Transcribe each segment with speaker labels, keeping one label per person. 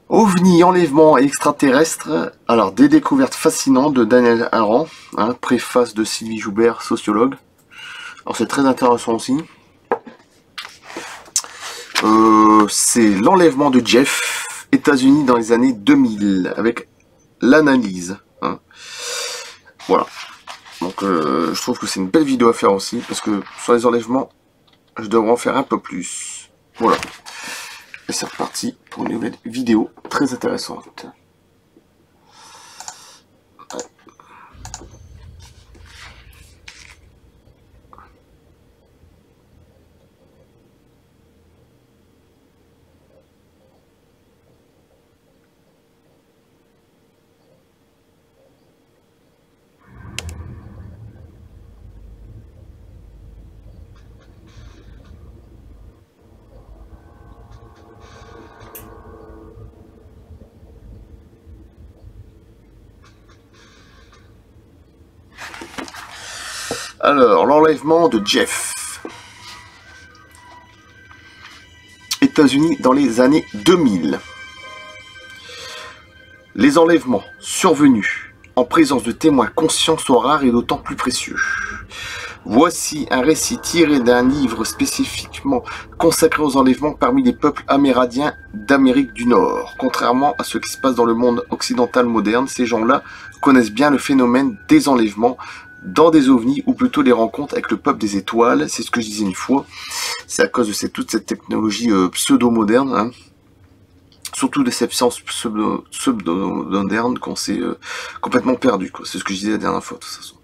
Speaker 1: OVNI, enlèvement et extraterrestre. Alors, des découvertes fascinantes de Daniel Arendt, préface de Sylvie Joubert, sociologue. Alors, c'est très intéressant aussi. C'est l'enlèvement de Jeff, États-Unis dans les années 2000, avec l'analyse. Voilà. Donc, je trouve que c'est une belle vidéo à faire aussi, parce que sur les enlèvements, je devrais en faire un peu plus. Voilà. Et c'est reparti pour une nouvelle vidéo très intéressante. Alors, l'enlèvement de Jeff. États-Unis dans les années 2000. Les enlèvements survenus en présence de témoins conscients sont rares et d'autant plus précieux. Voici un récit tiré d'un livre spécifiquement consacré aux enlèvements parmi les peuples amérindiens d'Amérique du Nord. Contrairement à ce qui se passe dans le monde occidental moderne, ces gens-là connaissent bien le phénomène des enlèvements dans des ovnis, ou plutôt les rencontres avec le peuple des étoiles. C'est ce que je disais une fois. C'est à cause de toute cette technologie pseudo-moderne, surtout de cette science pseudo-moderne qu'on s'est complètement perdu. C'est ce que je disais la dernière fois, de toute façon.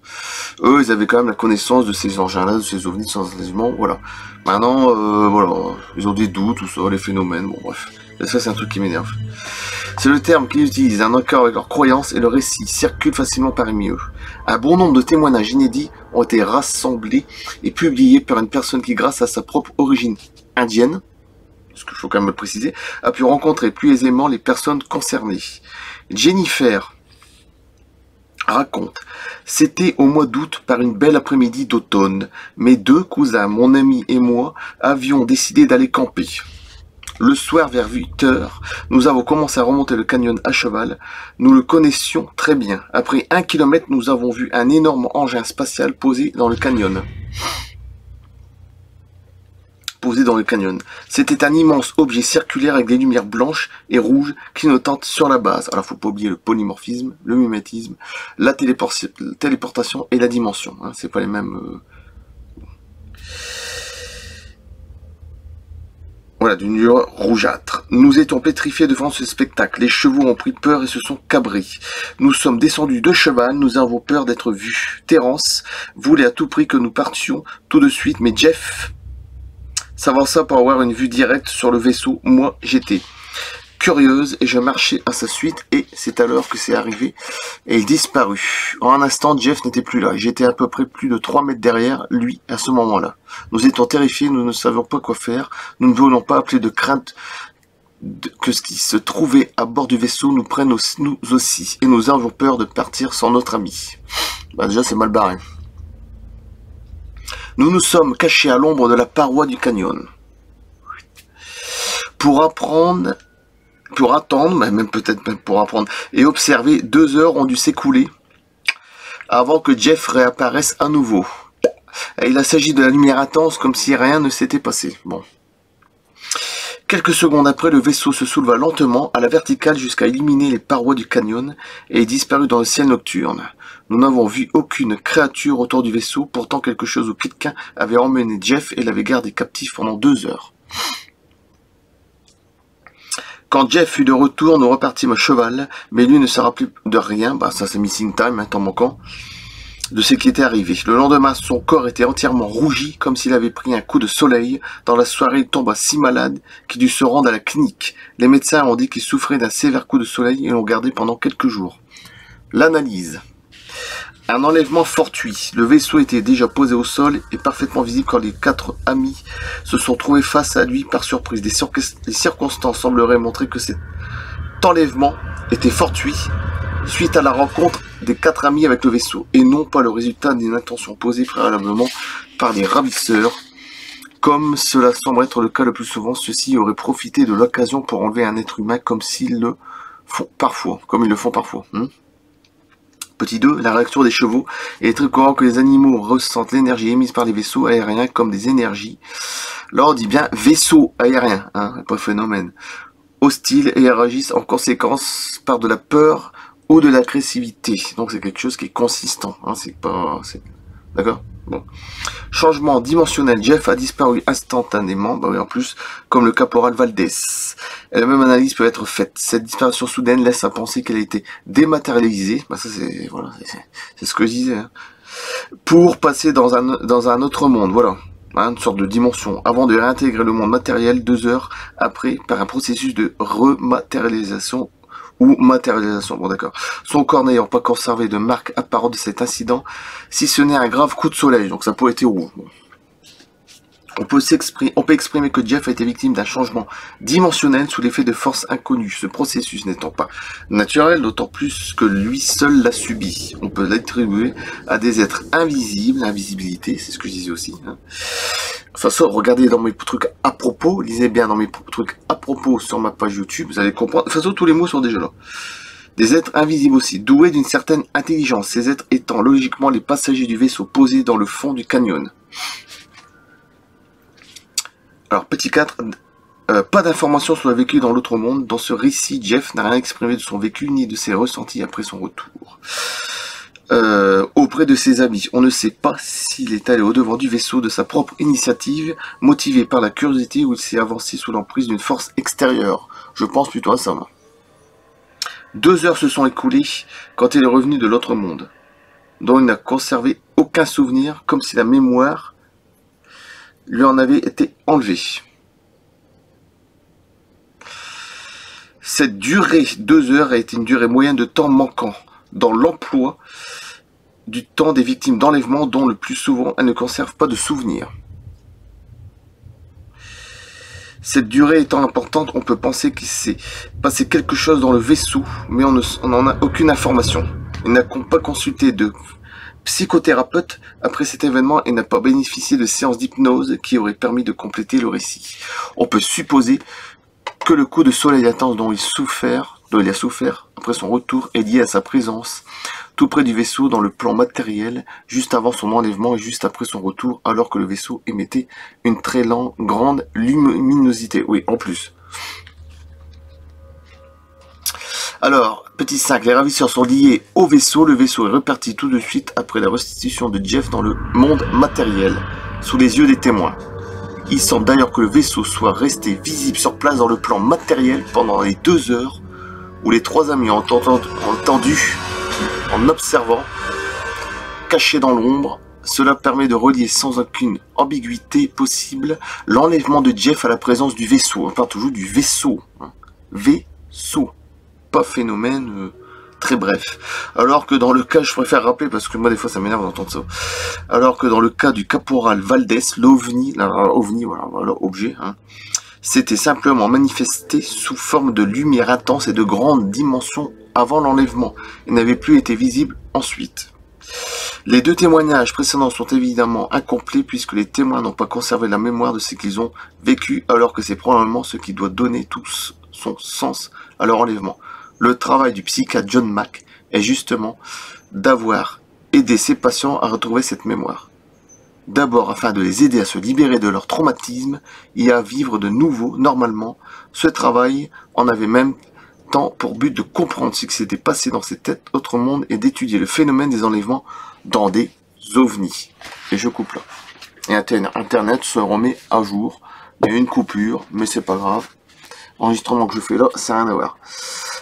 Speaker 1: Eux, ils avaient quand même la connaissance de ces engins-là, de ces ovnis sans enlèvement, voilà. Maintenant, voilà, ils ont des doutes, tout ça, les phénomènes, bon bref. Et ça, c'est un truc qui m'énerve. C'est le terme qu'ils utilisent, un accord avec leurs croyances, et le récit circule facilement parmi eux. Un bon nombre de témoignages inédits ont été rassemblés et publiés par une personne qui, grâce à sa propre origine indienne, ce qu'il faut quand même le préciser, a pu rencontrer plus aisément les personnes concernées. Jennifer raconte: c'était au mois d'août par une belle après-midi d'automne. Mes deux cousins, mon ami et moi, avions décidé d'aller camper. Le soir, vers 8 heures, nous avons commencé à remonter le canyon à cheval. Nous le connaissions très bien. Après 1 kilomètre, nous avons vu un énorme engin spatial posé dans le canyon. C'était un immense objet circulaire avec des lumières blanches et rouges clignotantes sur la base. Alors, faut pas oublier le polymorphisme, le mimétisme, la téléportation et la dimension. C'est pas les mêmes... Voilà, d'une lueur rougeâtre. Nous étions pétrifiés devant ce spectacle. Les chevaux ont pris peur et se sont cabrés. Nous sommes descendus de cheval, nous avons peur d'être vus. Terence voulait à tout prix que nous partions tout de suite, mais Jeff s'avança pour avoir une vue directe sur le vaisseau. Moi, j'étais curieuse et je marchais à sa suite, et c'est alors que c'est arrivé et il disparut. En un instant, Jeff n'était plus là. J'étais à peu près plus de 3 mètres derrière lui à ce moment-là. Nous étions terrifiés, nous ne savions pas quoi faire. Nous ne voulions pas appeler de crainte que ce qui se trouvait à bord du vaisseau nous prenne nous aussi, et nous avions peur de partir sans notre ami. Déjà, c'est mal barré. Nous nous sommes cachés à l'ombre de la paroi du canyon. Pour attendre, même pour apprendre, et observer, 2 heures ont dû s'écouler avant que Jeff réapparaisse à nouveau. Il s'agit de la lumière intense, comme si rien ne s'était passé. Bon. Quelques secondes après, le vaisseau se souleva lentement à la verticale jusqu'à éliminer les parois du canyon et disparut dans le ciel nocturne. Nous n'avons vu aucune créature autour du vaisseau, pourtant quelque chose ou quelqu'un avait emmené Jeff et l'avait gardé captif pendant 2 heures. Quand Jeff fut de retour, nous repartîmes à cheval, mais lui ne se rappelait de rien, ça c'est missing time, temps manquant, de ce qui était arrivé. Le lendemain, son corps était entièrement rougi, comme s'il avait pris un coup de soleil. Dans la soirée, il tomba si malade qu'il dut se rendre à la clinique. Les médecins ont dit qu'il souffrait d'un sévère coup de soleil et l'ont gardé pendant quelques jours. L'analyse. Un enlèvement fortuit. Le vaisseau était déjà posé au sol et parfaitement visible quand les 4 amis se sont trouvés face à lui par surprise. Les circonstances sembleraient montrer que cet enlèvement était fortuit suite à la rencontre des 4 amis avec le vaisseau, et non pas le résultat d'une intention posée préalablement par les ravisseurs Comme cela semble être le cas le plus souvent, ceux-ci auraient profité de l'occasion pour enlever un être humain comme ils le font parfois. Petit 2, la réaction des chevaux. Il est très courant que les animaux ressentent l'énergie émise par les vaisseaux aériens comme des énergies. Là, on dit bien vaisseau aérien, pas phénomène. Hostiles et réagissent en conséquence par de la peur ou de l'agressivité. Donc c'est quelque chose qui est consistant. D'accord. Bon. Changement dimensionnel. Jeff a disparu instantanément. Bah oui, en plus, comme le caporal Valdés. Et la même analyse peut être faite. Cette disparition soudaine laisse à penser qu'elle a été dématérialisée. Bah ça c'est ce que je disais. Pour passer dans un autre monde. Voilà. Une sorte de dimension. Avant de réintégrer le monde matériel 2 heures après par un processus de rematérialisation ou matérialisation, bon d'accord. Son corps n'ayant pas conservé de marque apparente de cet incident, si ce n'est un grave coup de soleil, donc ça peut être rouge. Bon. On peut exprimer que Jeff a été victime d'un changement dimensionnel sous l'effet de forces inconnues, ce processus n'étant pas naturel, d'autant plus que lui seul l'a subi. On peut l'attribuer à des êtres invisibles, l'invisibilité, c'est ce que je disais aussi. De toute façon, regardez dans mes trucs à propos, lisez bien dans mes trucs à propos sur ma page YouTube, vous allez comprendre. De toute façon, tous les mots sont déjà là. Des êtres invisibles aussi, doués d'une certaine intelligence, ces êtres étant logiquement les passagers du vaisseau posé dans le fond du canyon. Alors, petit 4, pas d'informations sur le vécu dans l'autre monde. Dans ce récit, Jeff n'a rien exprimé de son vécu ni de ses ressentis après son retour. Auprès de ses amis, on ne sait pas s'il est allé au-devant du vaisseau de sa propre initiative, motivé par la curiosité, ou il s'est avancé sous l'emprise d'une force extérieure. Je pense plutôt à ça, moi. 2 heures se sont écoulées quand il est revenu de l'autre monde, dont il n'a conservé aucun souvenir, comme si la mémoire lui en avait été enlevée. Cette durée, 2 heures, a été une durée moyenne de temps manquant dans l'emploi du temps des victimes d'enlèvement, dont le plus souvent elles ne conservent pas de souvenirs. Cette durée étant importante, on peut penser qu'il s'est passé quelque chose dans le vaisseau, mais on n'en a aucune information. Il n'a pas consulté de psychothérapeute après cet événement et n'a pas bénéficié de séances d'hypnose qui auraient permis de compléter le récit. On peut supposer que le coup de soleil intense dont il a souffert après son retour est lié à sa présence tout près du vaisseau dans le plan matériel, juste avant son enlèvement et juste après son retour, alors que le vaisseau émettait une très grande luminosité. Oui, en plus. Alors, petit 5, les ravisseurs sont liés au vaisseau. Le vaisseau est reparti tout de suite après la restitution de Jeff dans le monde matériel, sous les yeux des témoins. Il semble d'ailleurs que le vaisseau soit resté visible sur place dans le plan matériel pendant les 2 heures où les 3 amis ont entendu, en observant, cachés dans l'ombre. Cela permet de relier sans aucune ambiguïté possible l'enlèvement de Jeff à la présence du vaisseau. On parle toujours du vaisseau. Vaisseau. Pas phénomène très bref. Alors que dans le cas, je préfère rappeler parce que moi des fois ça m'énerve d'entendre ça. Alors que dans le cas du caporal Valdés, l'OVNI, voilà, objet, s'était simplement manifesté sous forme de lumière intense et de grandes dimensions avant l'enlèvement et n'avait plus été visible ensuite. Les 2 témoignages précédents sont évidemment incomplets puisque les témoins n'ont pas conservé la mémoire de ce qu'ils ont vécu, alors que c'est probablement ce qui doit donner tout son sens à leur enlèvement. Le travail du psychiatre John Mack est justement d'avoir aidé ses patients à retrouver cette mémoire. D'abord afin de les aider à se libérer de leur traumatisme et à vivre de nouveau normalement. Ce travail en avait même temps pour but de comprendre ce qui s'était passé dans ces têtes autres mondes et d'étudier le phénomène des enlèvements dans des ovnis. Et je coupe là. Et Internet se remet à jour. Il y a une coupure, mais c'est pas grave. L'enregistrement que je fais là, ça n'a rien à voir.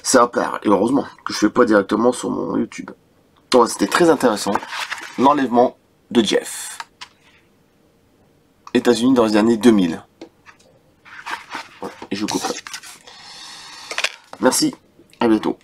Speaker 1: C'est à part, et heureusement que je fais pas directement sur mon YouTube. Donc c'était très intéressant. L'enlèvement de Jeff. États-Unis dans les années 2000. Voilà, et je coupe là. Merci, à bientôt.